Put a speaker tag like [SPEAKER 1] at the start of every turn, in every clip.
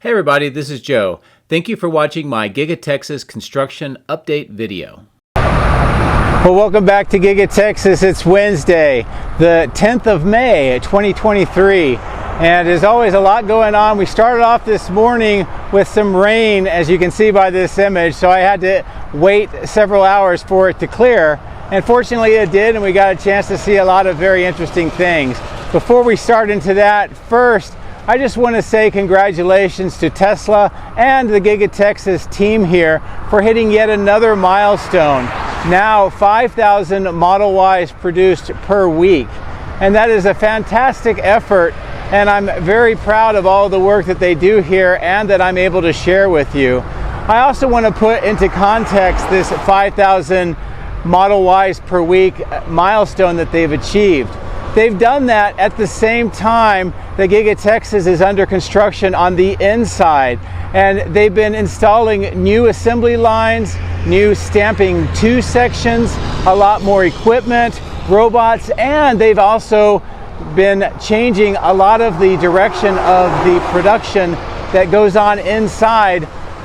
[SPEAKER 1] Hey everybody, this is Joe. Thank you for watching my Giga Texas construction update video.
[SPEAKER 2] Well, welcome back to Giga Texas. It's Wednesday, the 10th of May, 2023. And there's always a lot going on. We started off this morning with some rain, as you can see by this image, so I had to wait several hours for it to clear. And fortunately it did, and we got a chance to see a lot of very interesting things. Before we start into that, first, I just want to say congratulations to Tesla and the Giga Texas team here for hitting yet another milestone. Now 5,000 Model Ys produced per week. And that is a fantastic effort, and I'm very proud of all the work that they do here and that I'm able to share with you. I also want to put into context this 5,000 Model Ys per week milestone that they've achieved. They've done that at the same time that Giga Texas is under construction on the inside, and they've been installing new assembly lines, new stamping 2 sections, a lot more equipment, robots, and they've also been changing a lot of the direction of the production that goes on inside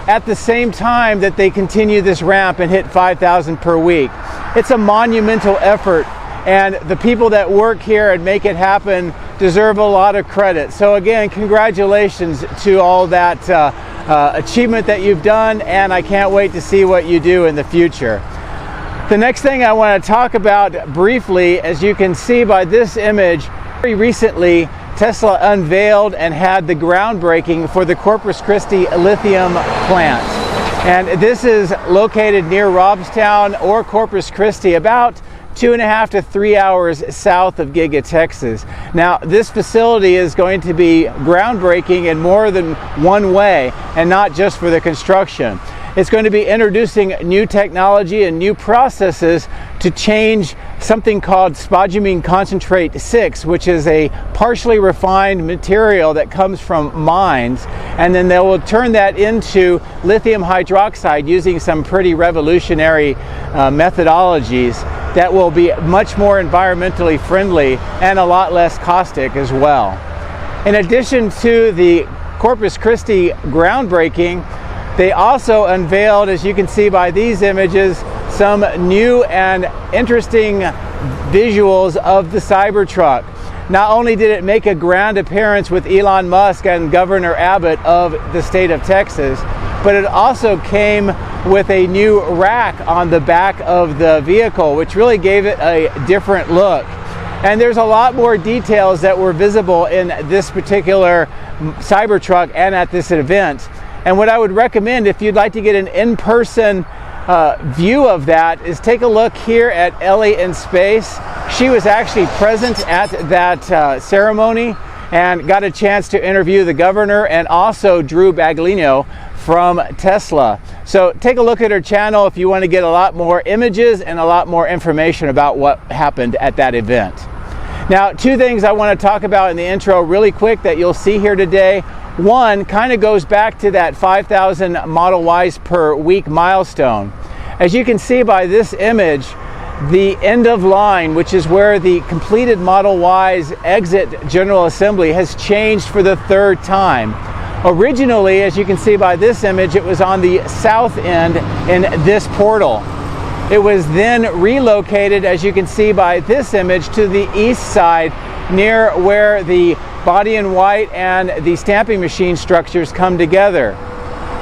[SPEAKER 2] at the same time that they continue this ramp and hit 5,000 per week. It's a monumental effort, and the people that work here and make it happen deserve a lot of credit. So again, congratulations to all that achievement that you've done, and I can't wait to see what you do in the future. The next thing I want to talk about briefly, as you can see by this image, very recently Tesla unveiled and had the groundbreaking for the Corpus Christi lithium plant. And this is located near Robstown or Corpus Christi, about 2.5 to 3 hours south of Giga Texas. Now, this facility is going to be groundbreaking in more than one way, and not just for the construction. It's going to be introducing new technology and new processes to change something called spodumene concentrate 6, which is a partially refined material that comes from mines, and then they will turn that into lithium hydroxide using some pretty revolutionary methodologies that will be much more environmentally friendly and a lot less caustic as well. In addition to the Corpus Christi groundbreaking, they also unveiled, as you can see by these images, some new and interesting visuals of the Cybertruck. Not only did it make a grand appearance with Elon Musk and Governor Abbott of the state of Texas, but it also came with a new rack on the back of the vehicle, which really gave it a different look. And there's a lot more details that were visible in this particular Cybertruck and at this event. And what I would recommend, if you'd like to get an in-person view of that, is take a look here at Ellie in Space. She was actually present at that ceremony and got a chance to interview the governor and also Drew Baglino from Tesla. So take a look at her channel if you want to get a lot more images and a lot more information about what happened at that event. Now, 2 things I want to talk about in the intro really quick that you'll see here today. One kind of goes back to that 5,000 Model Ys per week milestone. As you can see by this image, the end of line, which is where the completed Model Ys exit General Assembly, has changed for the 3rd time. Originally, as you can see by this image, it was on the south end in this portal. It was then relocated, as you can see by this image, to the east side near where the body in white and the stamping machine structures come together.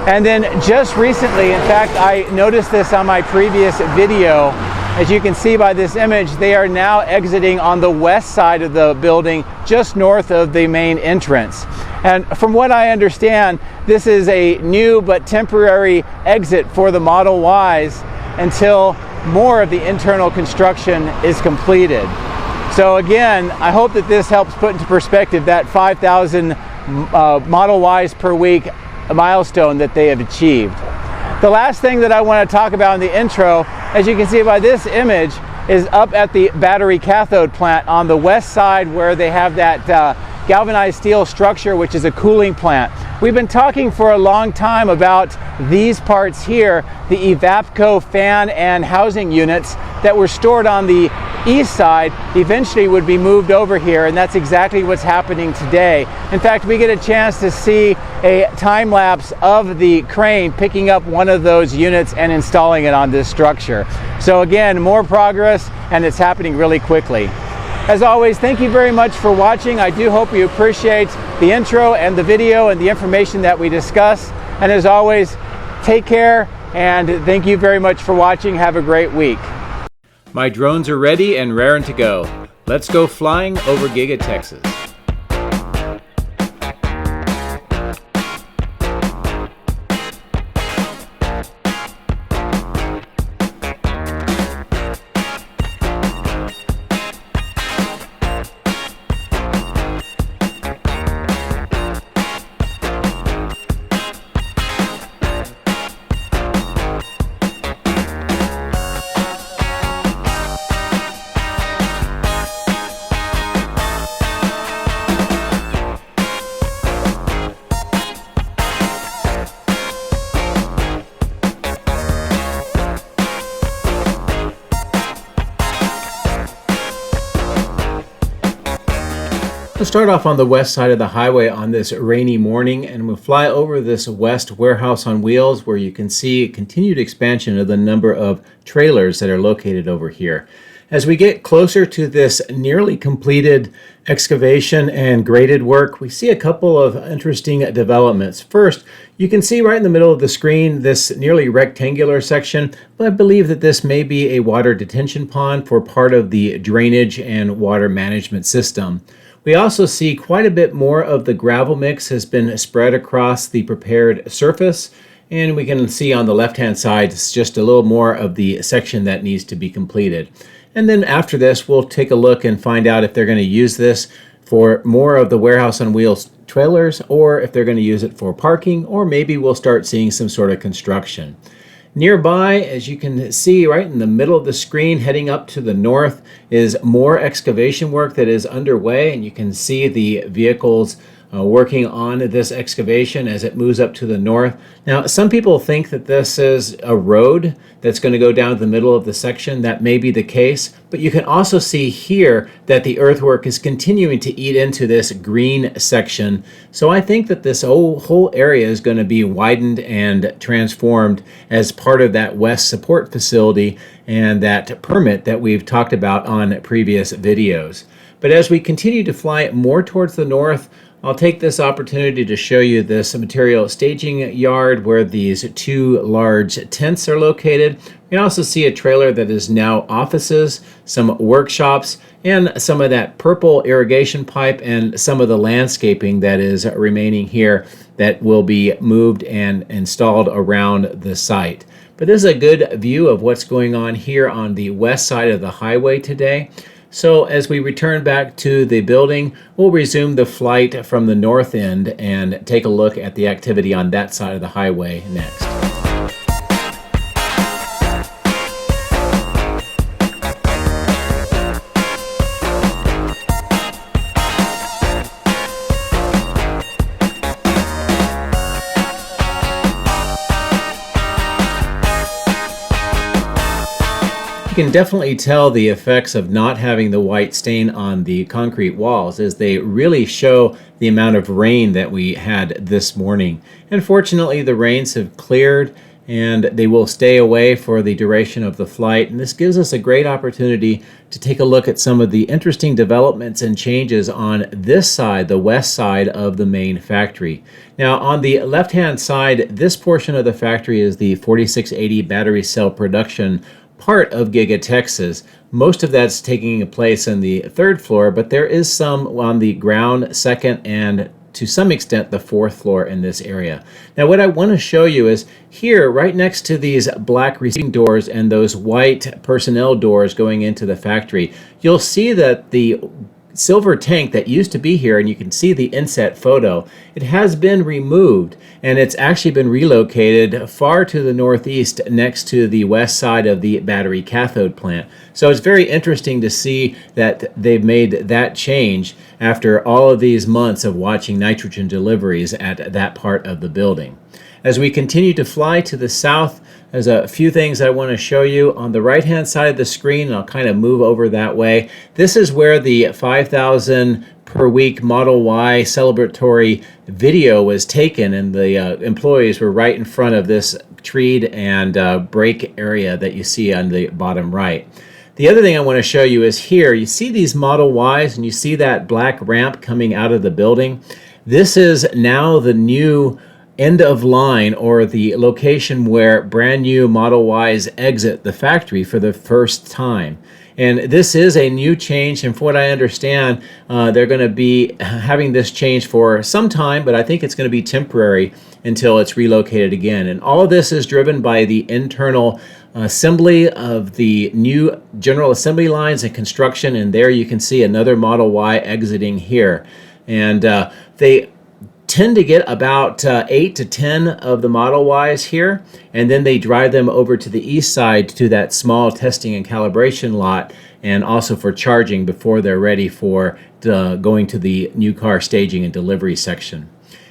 [SPEAKER 2] And then just recently, in fact, I noticed this on my previous video, as you can see by this image, they are now exiting on the west side of the building, just north of the main entrance. And from what I understand, this is a new but temporary exit for the Model Ys until more of the internal construction is completed. So again, I hope that this helps put into perspective that 5,000 Model Ys per week milestone that they have achieved. The last thing that I want to talk about in the intro, as you can see by this image, is up at the battery cathode plant on the west side where they have that galvanized steel structure, which is a cooling plant. We've been talking for a long time about these parts here, the EvapCo fan and housing units that were stored on the east side eventually would be moved over here, and that's exactly what's happening today. In fact, we get a chance to see a time lapse of the crane picking up one of those units and installing it on this structure. So again, more progress, and it's happening really quickly. As always, thank you very much for watching. I do hope you appreciate the intro and the video and the information that we discuss. And as always, take care, and thank you very much for watching. Have a great week.
[SPEAKER 1] My drones are ready and raring to go. Let's go flying over Giga Texas. We'll start off on the west side of the highway on this rainy morning, and we'll fly over this west warehouse on wheels where you can see continued expansion of the number of trailers that are located over here. As we get closer to this nearly completed excavation and graded work, we see a couple of interesting developments. First, you can see right in the middle of the screen this nearly rectangular section, but I believe that this may be a water detention pond for part of the drainage and water management system. We also see quite a bit more of the gravel mix has been spread across the prepared surface, and we can see on the left-hand side it's just a little more of the section that needs to be completed. And then after this, we'll take a look and find out if they're going to use this for more of the warehouse on wheels trailers, or if they're going to use it for parking, or maybe we'll start seeing some sort of construction. Nearby, as you can see right in the middle of the screen heading up to the north, is more excavation work that is underway, and you can see the vehicles working on this excavation as it moves up to the north. Now, some people think that this is a road that's going to go down the middle of the section. That may be the case, but you can also see here that the earthwork is continuing to eat into this green section. So I think that this whole area is going to be widened and transformed as part of that west support facility and that permit that we've talked about on previous videos. But as we continue to fly more towards the north, I'll take this opportunity to show you this material staging yard where these two large tents are located. You can also see a trailer that is now offices, some workshops, and some of that purple irrigation pipe and some of the landscaping that is remaining here that will be moved and installed around the site. But this is a good view of what's going on here on the west side of the highway today. So as we return back to the building, we'll resume the flight from the north end and take a look at the activity on that side of the highway next. You can definitely tell the effects of not having the white stain on the concrete walls as they really show the amount of rain that we had this morning. And fortunately, the rains have cleared and they will stay away for the duration of the flight. And this gives us a great opportunity to take a look at some of the interesting developments and changes on this side, the west side of the main factory. Now, on the left-hand side, this portion of the factory is the 4680 battery cell production part of Giga Texas. Most of that's taking place on the third floor, but there is some on the ground, second, and to some extent the fourth floor in this area. Now what I want to show you is here right next to these black receiving doors and those white personnel doors going into the factory, you'll see that the silver tank that used to be here, and you can see the inset photo, it has been removed and it's actually been relocated far to the northeast next to the west side of the battery cathode plant. So it's very interesting to see that they've made that change after all of these months of watching nitrogen deliveries at that part of the building. As we continue to fly to the south, there's a few things I want to show you. On the right-hand side of the screen, and I'll kind of move over that way, this is where the 5,000 per week Model Y celebratory video was taken, and the employees were right in front of this treed and brake area that you see on the bottom right. The other thing I want to show you is here, you see these Model Ys and you see that black ramp coming out of the building. This is now the new end of line, or the location where brand new Model Ys exit the factory for the first time. And this is a new change, and from what I understand, they're going to be having this change for some time, but I think it's going to be temporary until it's relocated again. And all of this is driven by the internal assembly of the new general assembly lines and construction, and there you can see another Model Y exiting here. And they tend to get about 8 to 10 of the Model Ys here, and then they drive them over to the east side to that small testing and calibration lot, and also for charging before they're ready for going to the new car staging and delivery section.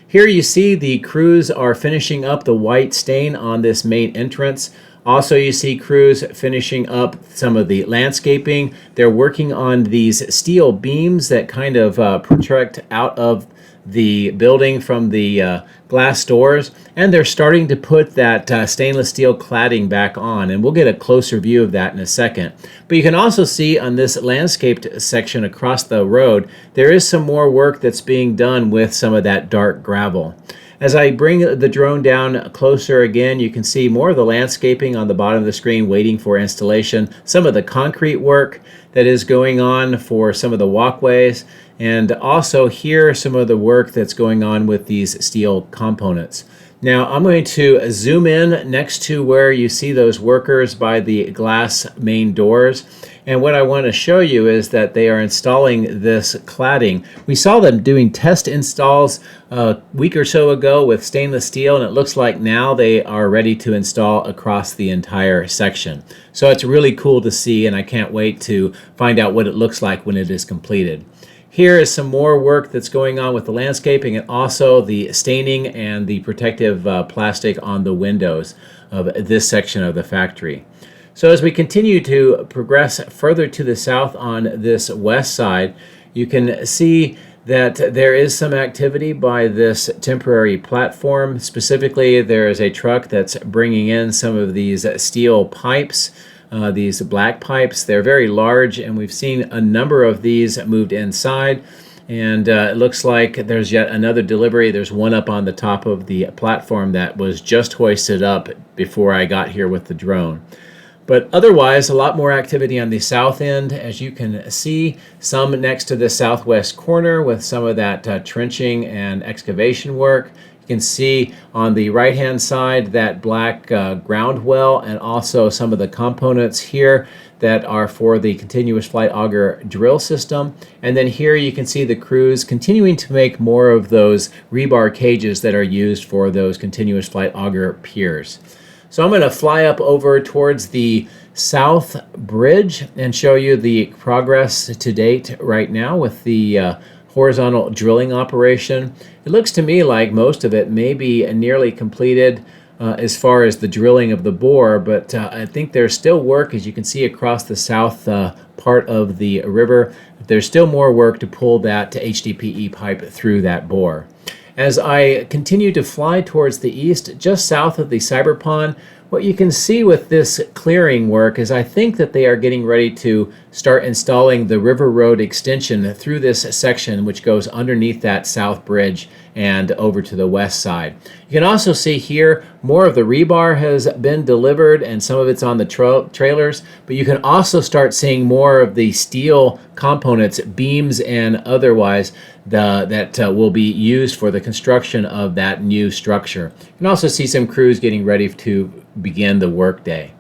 [SPEAKER 1] Here you see the crews are finishing up the white stain on this main entrance. Also, you see crews finishing up some of the landscaping. They're working on these steel beams that kind of project out of the building from the glass doors, and they're starting to put that stainless steel cladding back on, and we'll get a closer view of that in a second. But you can also see on this landscaped section across the road, there is some more work that's being done with some of that dark gravel. As I bring the drone down closer again, you can see more of the landscaping on the bottom of the screen waiting for installation, some of the concrete work that is going on for some of the walkways, and also here some of the work that's going on with these steel components. Now I'm going to zoom in next to where you see those workers by the glass main doors. And what I want to show you is that they are installing this cladding. We saw them doing test installs a week or so ago with stainless steel, and it looks like now they are ready to install across the entire section. So it's really cool to see, and I can't wait to find out what it looks like when it is completed. Here is some more work that's going on with the landscaping and also the staining and the protective plastic on the windows of this section of the factory. So as we continue to progress further to the south on this west side, you can see that there is some activity by this temporary platform. Specifically, there is a truck that's bringing in some of these steel pipes, these black pipes. They're very large, and we've seen a number of these moved inside. And it looks like there's yet another delivery. There's one up on the top of the platform that was just hoisted up before I got here with the drone. But otherwise, a lot more activity on the south end, as you can see, some next to the southwest corner with some of that trenching and excavation work. You can see on the right-hand side that black ground well, and also some of the components here that are for the continuous flight auger drill system. And then here you can see the crews continuing to make more of those rebar cages that are used for those continuous flight auger piers. So I'm going to fly up over towards the south bridge and show you the progress to date right now with the horizontal drilling operation. It looks to me like most of it may be nearly completed as far as the drilling of the bore, but I think there's still work, as you can see across the south part of the river. There's still more work to pull that HDPE pipe through that bore. As I continue to fly towards the east, just south of the cyber pond, what you can see with this clearing work is I think that they are getting ready to start installing the River Road extension through this section, which goes underneath that south bridge and over to the west side. You can also see here more of the rebar has been delivered, and some of it's on the trailers, but you can also start seeing more of the steel components, beams and otherwise, that will be used for the construction of that new structure. You can also see some crews getting ready to begin the workday.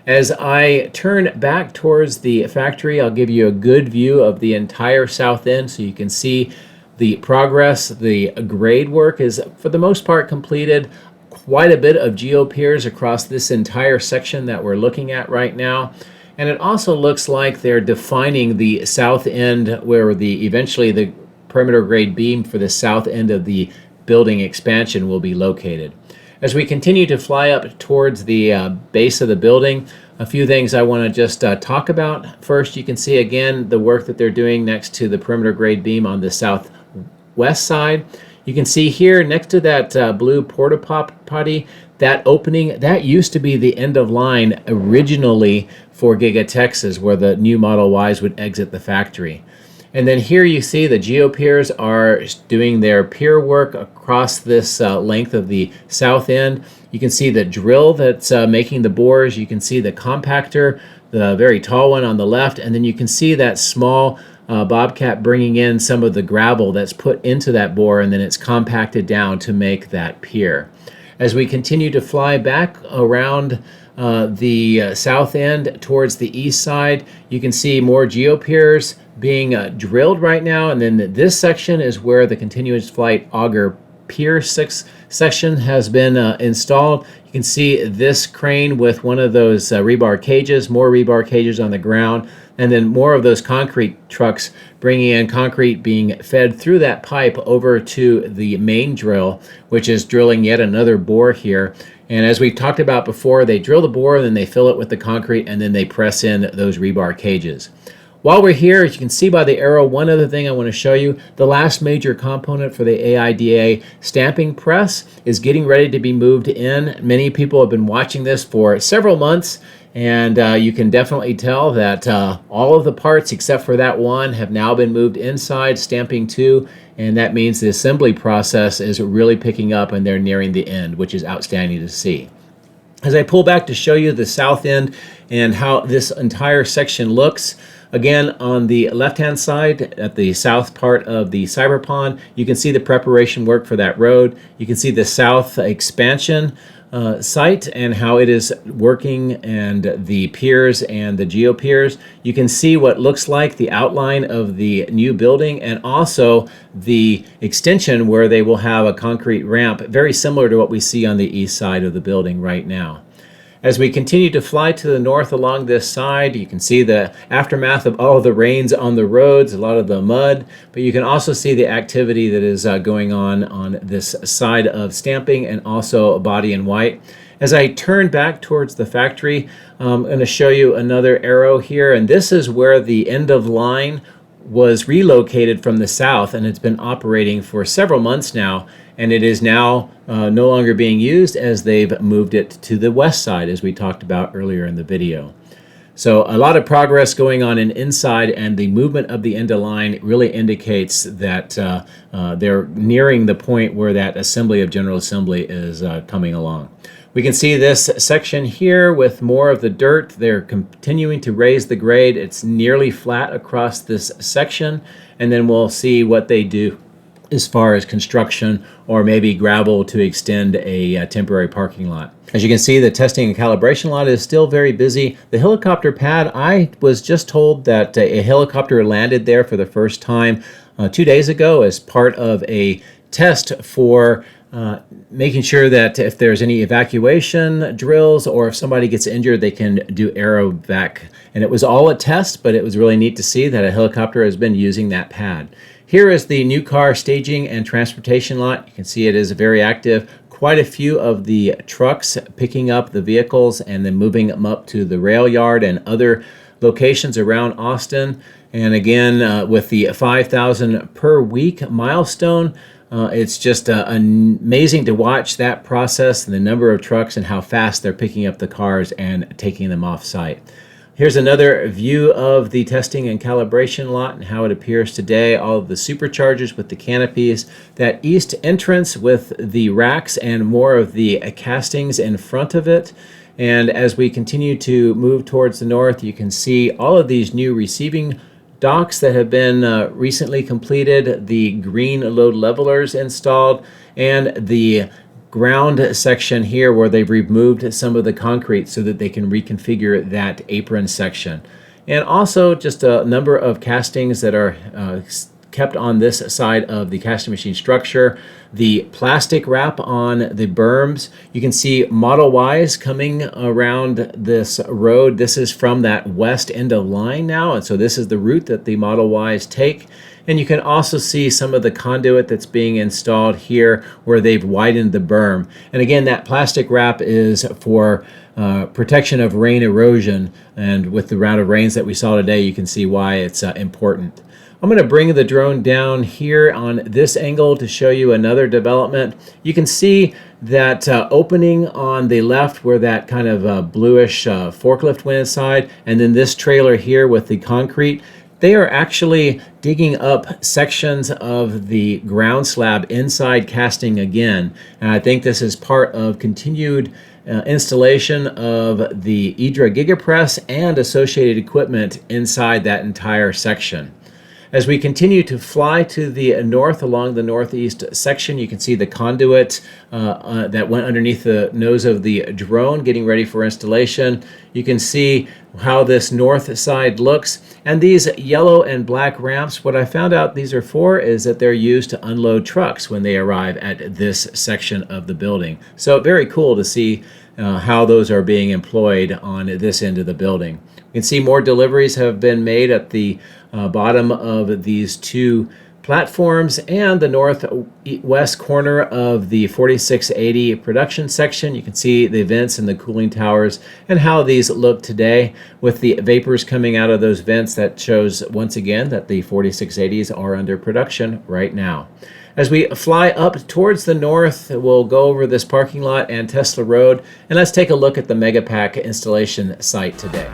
[SPEAKER 1] As I turn back towards the factory, I'll give you a good view of the entire south end so you can see the progress. The grade work is for the most part completed. Quite a bit of geopiers across this entire section that we're looking at right now. And it also looks like they're defining the south end where eventually the perimeter grade beam for the south end of the building expansion will be located. As we continue to fly up towards the base of the building, a few things I want to just talk about. First, you can see again the work that they're doing next to the perimeter grade beam on the southwest side. You can see here next to that blue porta potty, that opening, that used to be the end of line originally for Giga Texas, where the new Model Ys would exit the factory. And then here you see the geopiers are doing their pier work across this length of the south end. You can see the drill that's making the bores. You can see the compactor, the very tall one on the left, and then you can see that small bobcat bringing in some of the gravel that's put into that bore, and then it's compacted down to make that pier. As we continue to fly back around the south end towards the east side, you can see more geopiers being drilled right now, and then this section is where the continuous flight auger pier 6 section has been installed. You can see this crane with one of those rebar cages, more rebar cages on the ground, and then more of those concrete trucks bringing in concrete being fed through that pipe over to the main drill, which is drilling yet another bore here. And as we've talked about before, they drill the bore, then they fill it with the concrete, and then they press in those rebar cages. While we're here, as you can see by the arrow, one other thing I want to show you, the last major component for the AIDA stamping press is getting ready to be moved in. Many people have been watching this for several months, and you can definitely tell that all of the parts except for that one have now been moved inside stamping 2, and that means the assembly process is really picking up and they're nearing the end, which is outstanding to see. As I pull back to show you the south end and how this entire section looks, again, on the left-hand side, at the south part of the cyber pond, you can see the preparation work for that road. You can see the south expansion site and how it is working, and the piers and the geopiers. You can see what looks like the outline of the new building, and also the extension where they will have a concrete ramp, very similar to what we see on the east side of the building right now. As we continue to fly to the north along this side, you can see the aftermath of all of the rains on the roads, a lot of the mud, but you can also see the activity that is going on this side of stamping, and also body in white. As I turn back towards the factory, I'm going to show you another arrow here, and this is where the end of line was relocated from the south, and it's been operating for several months now, and it is now no longer being used as they've moved it to the west side, as we talked about earlier in the video. So a lot of progress going on inside, and the movement of the end of line really indicates that they're nearing the point where that assembly of General Assembly is coming along. We can see this section here with more of the dirt. They're continuing to raise the grade. It's nearly flat across this section, and then we'll see what they do as far as construction, or maybe gravel to extend a temporary parking lot. As you can see, the testing and calibration lot is still very busy. The helicopter pad, I was just told that a helicopter landed there for the first time 2 days ago as part of a test for making sure that if there's any evacuation drills, or if somebody gets injured, they can do aerovac. And it was all a test, but it was really neat to see that a helicopter has been using that pad. Here is the new car staging and transportation lot. You can see it is very active. Quite a few of the trucks picking up the vehicles and then moving them up to the rail yard and other locations around Austin. And again, with the 5,000 per week milestone, it's just amazing to watch that process and the number of trucks and how fast they're picking up the cars and taking them off site. Here's another view of the testing and calibration lot and how it appears today. All of the superchargers with the canopies, that east entrance with the racks and more of the castings in front of it. And as we continue to move towards the north, you can see all of these new receiving docks that have been recently completed, the green load levelers installed, and the ground section here where they've removed some of the concrete so that they can reconfigure that apron section. And also just a number of castings that are kept on this side of the casting machine structure. the plastic wrap on the berms. You can see Model Ys coming around this road. This is from that west end of line now, and so this is the route that the Model Ys take. And you can also see some of the conduit that's being installed here where they've widened the berm. And again, that plastic wrap is for protection of rain erosion. And with the round of rains that we saw today, you can see why it's important. I'm going to bring the drone down here on this angle to show you another development. You can see that opening on the left where that kind of bluish forklift went inside, and then this trailer here with the concrete. They are actually digging up sections of the ground slab inside casting again. And I think this is part of continued installation of the Idra Gigapress and associated equipment inside that entire section. As we continue to fly to the north along the northeast section, you can see the conduit that went underneath the nose of the drone getting ready for installation. You can see how this north side looks. And these yellow and black ramps, what I found out these are for is that they're used to unload trucks when they arrive at this section of the building. So very cool to see how those are being employed on this end of the building. You can see more deliveries have been made at the bottom of these two platforms and the northwest corner of the 4680 production section. You can see the vents and the cooling towers and how these look today with the vapors coming out of those vents. That shows once again that the 4680s are under production right now. As we fly up towards the north, we'll go over this parking lot and Tesla Road, and let's take a look at the Megapack installation site today.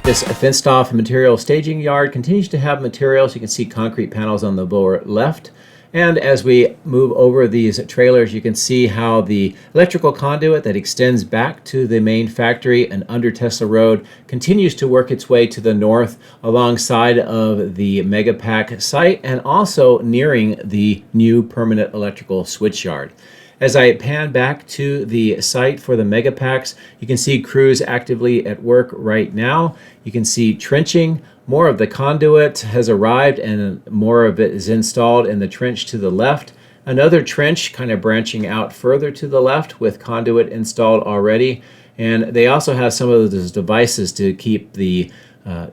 [SPEAKER 1] This fenced-off material staging yard continues to have materials. You can see concrete panels on the lower left. And as we move over these trailers, you can see how the electrical conduit that extends back to the main factory and under Tesla Road continues to work its way to the north alongside of the Megapack site and also nearing the new permanent electrical switch yard. As I pan back to the site for the Megapacks, you can see crews actively at work right now. You can see trenching. More of the conduit has arrived and more of it is installed in the trench to the left. Another trench kind of branching out further to the left with conduit installed already. And they also have some of those devices to keep the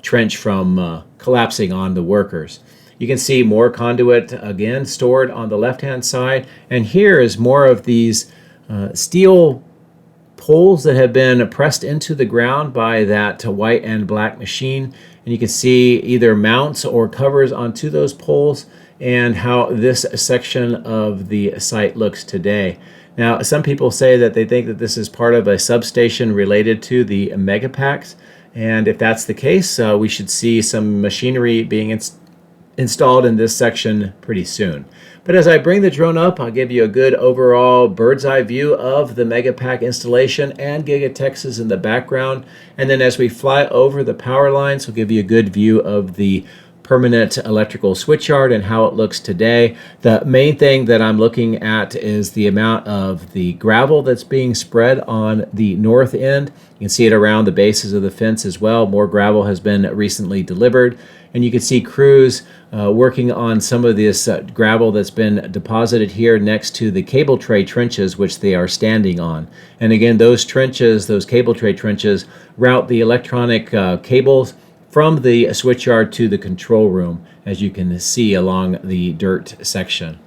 [SPEAKER 1] trench from collapsing on the workers. You can see more conduit again stored on the left-hand side. And here is more of these steel poles that have been pressed into the ground by that white and black machine. And you can see either mounts or covers onto those poles and how this section of the site looks today. Now, some people say that they think that this is part of a substation related to the Megapacks. And if that's the case, we should see some machinery being installed in this section pretty soon. But as I bring the drone up, I'll give you a good overall bird's eye view of the Megapack installation and Giga Texas in the background. And then as we fly over the power lines, we'll give you a good view of the permanent electrical switch yard and how it looks today. The main thing that I'm looking at is the amount of the gravel that's being spread on the north end. You can see it around the bases of the fence as well. More gravel has been recently delivered. And you can see crews working on some of this gravel that's been deposited here next to the cable tray trenches, which they are standing on. And again, those trenches, those cable tray trenches, route the electronic cables from the switchyard to the control room, as you can see along the dirt section.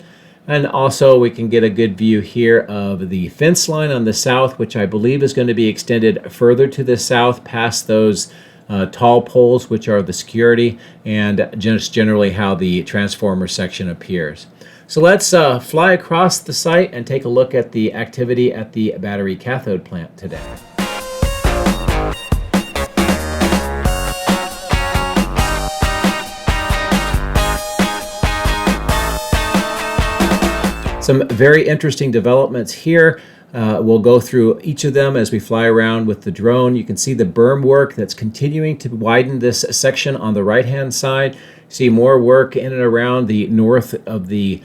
[SPEAKER 1] And also we can get a good view here of the fence line on the south, which I believe is going to be extended further to the south past those tall poles, which are the security, and just generally how the transformer section appears. So let's fly across the site and take a look at the activity at the battery cathode plant today. Some very interesting developments here. We'll go through each of them as we fly around with the drone. You can see the berm work that's continuing to widen this section on the right-hand side. See more work in and around the north of the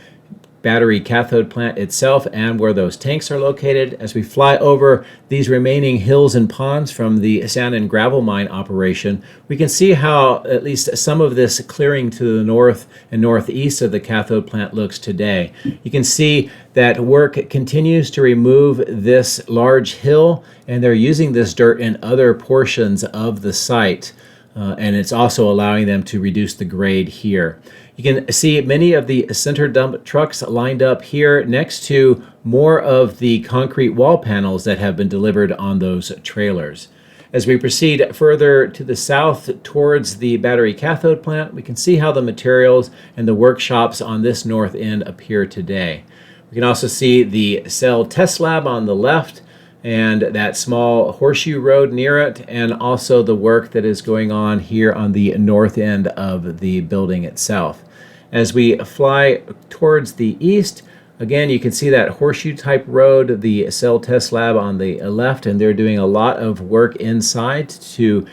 [SPEAKER 1] battery cathode plant itself and where those tanks are located. As we fly over these remaining hills and ponds from the sand and gravel mine operation, we can see how at least some of this clearing to the north and northeast of the cathode plant looks today. You can see that work continues to remove this large hill, and they're using this dirt in other portions of the site. And it's also allowing them to reduce the grade here. You can see many of the center dump trucks lined up here next to more of the concrete wall panels that have been delivered on those trailers. As we proceed further to the south towards the battery cathode plant, we can see how the materials and the workshops on this north end appear today. We can also see the cell test lab on the left, and that small horseshoe road near it, and also the work that is going on here on the north end of the building itself. As we fly towards the east, again, you can see that horseshoe type road, the cell test lab on the left, and they're doing a lot of work inside to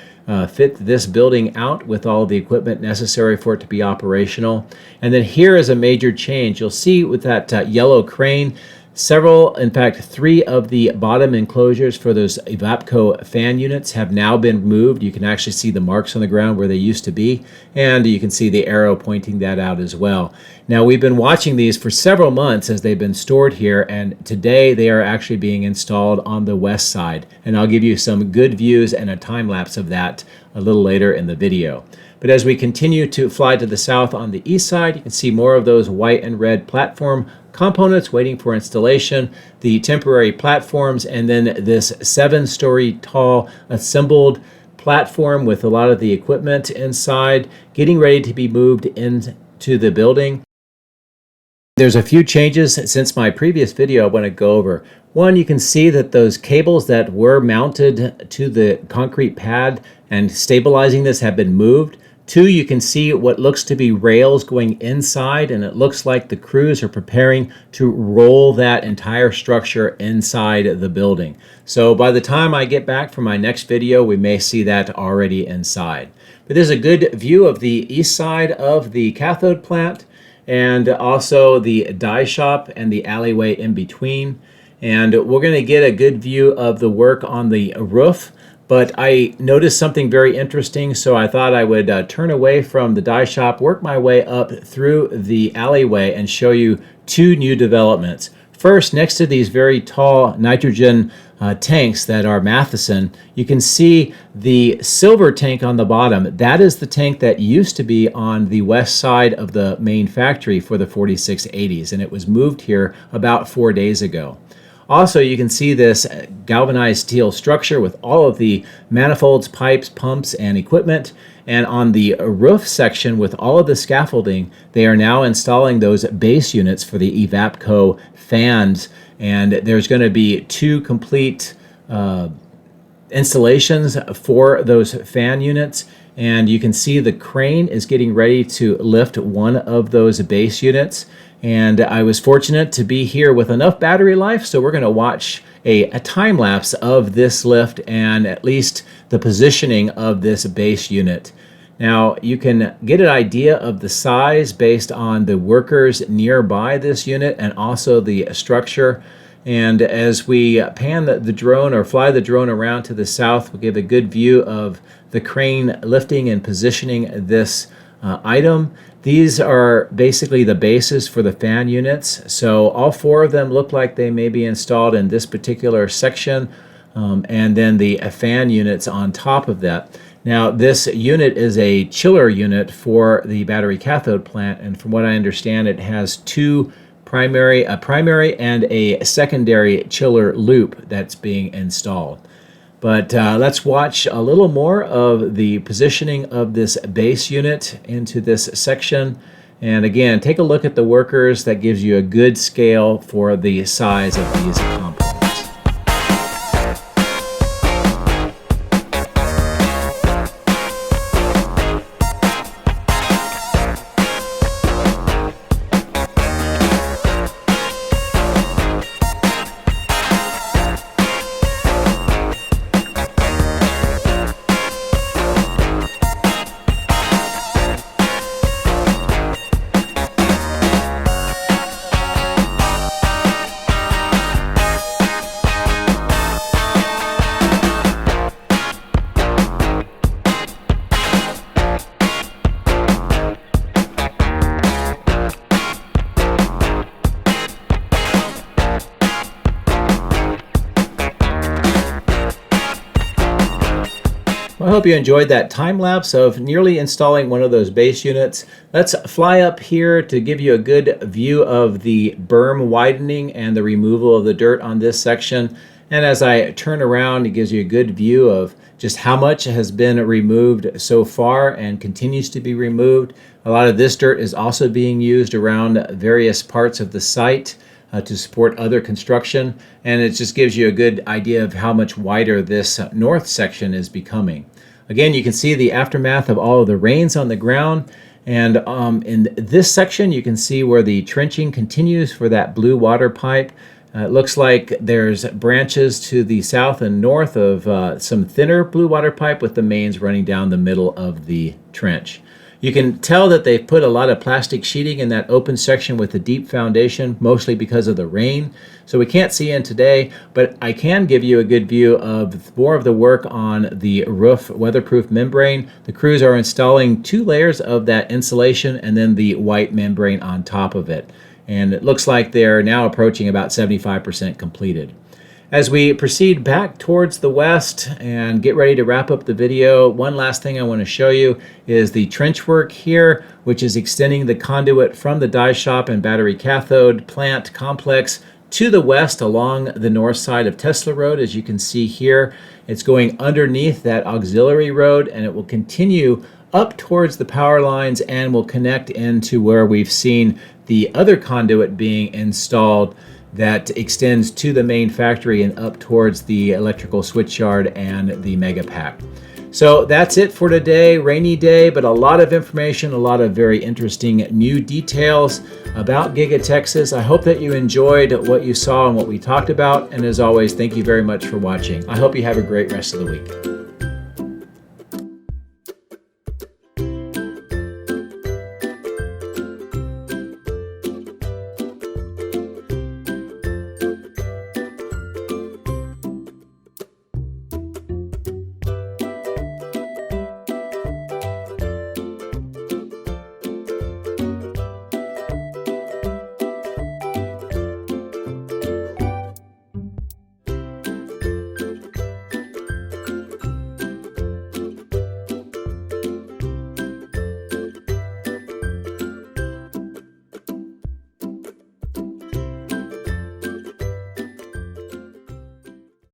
[SPEAKER 1] fit this building out with all the equipment necessary for it to be operational. And then here is a major change. You'll see with that yellow crane, several, in fact, 3 of the bottom enclosures for those EvapCo fan units have now been moved. You can actually see the marks on the ground where they used to be, and you can see the arrow pointing that out as well. Now, we've been watching these for several months as they've been stored here, and today they are actually being installed on the west side. And I'll give you some good views and a time lapse of that a little later in the video. But as we continue to fly to the south on the east side, you can see more of those white and red platform components waiting for installation, the temporary platforms, and then this 7-story tall assembled platform with a lot of the equipment inside, getting ready to be moved into the building. There's a few changes since my previous video I want to go over. One, you can see that those cables that were mounted to the concrete pad and stabilizing this have been moved. 2, you can see what looks to be rails going inside, and it looks like the crews are preparing to roll that entire structure inside the building. So by the time I get back for my next video, we may see that already inside. But there's a good view of the east side of the cathode plant, and also the die shop and the alleyway in between. And we're going to get a good view of the work on the roof. But I noticed something very interesting, so I thought I would turn away from the die shop, work my way up through the alleyway, and show you 2 new developments. First, next to these very tall nitrogen tanks that are Matheson, you can see the silver tank on the bottom. That is the tank that used to be on the west side of the main factory for the 4680s, and it was moved here about 4 days ago. Also, you can see this galvanized steel structure with all of the manifolds, pipes, pumps, and equipment. And on the roof section with all of the scaffolding, they are now installing those base units for the EvapCo fans. And there's going to be 2 complete installations for those fan units. And you can see the crane is getting ready to lift one of those base units. And I was fortunate to be here with enough battery life, so we're going to watch a time lapse of this lift and at least the positioning of this base unit. Now, you can get an idea of the size based on the workers nearby this unit and also the structure. And as we pan the drone or fly the drone around to the south, we'll give a good view of the crane lifting and positioning this item. These are basically the bases for the fan units. So all 4 of them look like they may be installed in this particular section, and then the fan units on top of that. Now, this unit is a chiller unit for the battery cathode plant, and from what I understand, it has 2 a primary and a secondary chiller loop that's being installed. But let's watch a little more of the positioning of this base unit into this section. And again, take a look at the workers. That gives you a good scale for the size of these components. hope you enjoyed that time lapse of nearly installing one of those base units. Let's fly up here to give you a good view of the berm widening and the removal of the dirt on this section. And as I turn around, it gives you a good view of just how much has been removed so far and continues to be removed. A lot of this dirt is also being used around various parts of the site to support other construction, and it just gives you a good idea of how much wider this north section is becoming. Again, you can see the aftermath of all of the rains on the ground, and in this section you can see where the trenching continues for that blue water pipe. It looks like there's branches to the south and north of some thinner blue water pipe with the mains running down the middle of the trench. You can tell that they've put a lot of plastic sheeting in that open section with the deep foundation, mostly because of the rain. So we can't see in today, but I can give you a good view of more of the work on the roof weatherproof membrane. The crews are installing 2 layers of that insulation and then the white membrane on top of it. And it looks like they're now approaching about 75% completed. As we proceed back towards the west and get ready to wrap up the video, one last thing I want to show you is the trench work here, which is extending the conduit from the die shop and battery cathode plant complex to the west along the north side of Tesla Road. As you can see here, it's going underneath that auxiliary road, and it will continue up towards the power lines and will connect into where we've seen the other conduit being installed that extends to the main factory and up towards the electrical switchyard and the Megapack. So that's it for today. Rainy day, but a lot of information, a lot of very interesting new details about Giga Texas. I hope that you enjoyed what you saw and what we talked about. And as always, thank you very much for watching. I hope you have a great rest of the week.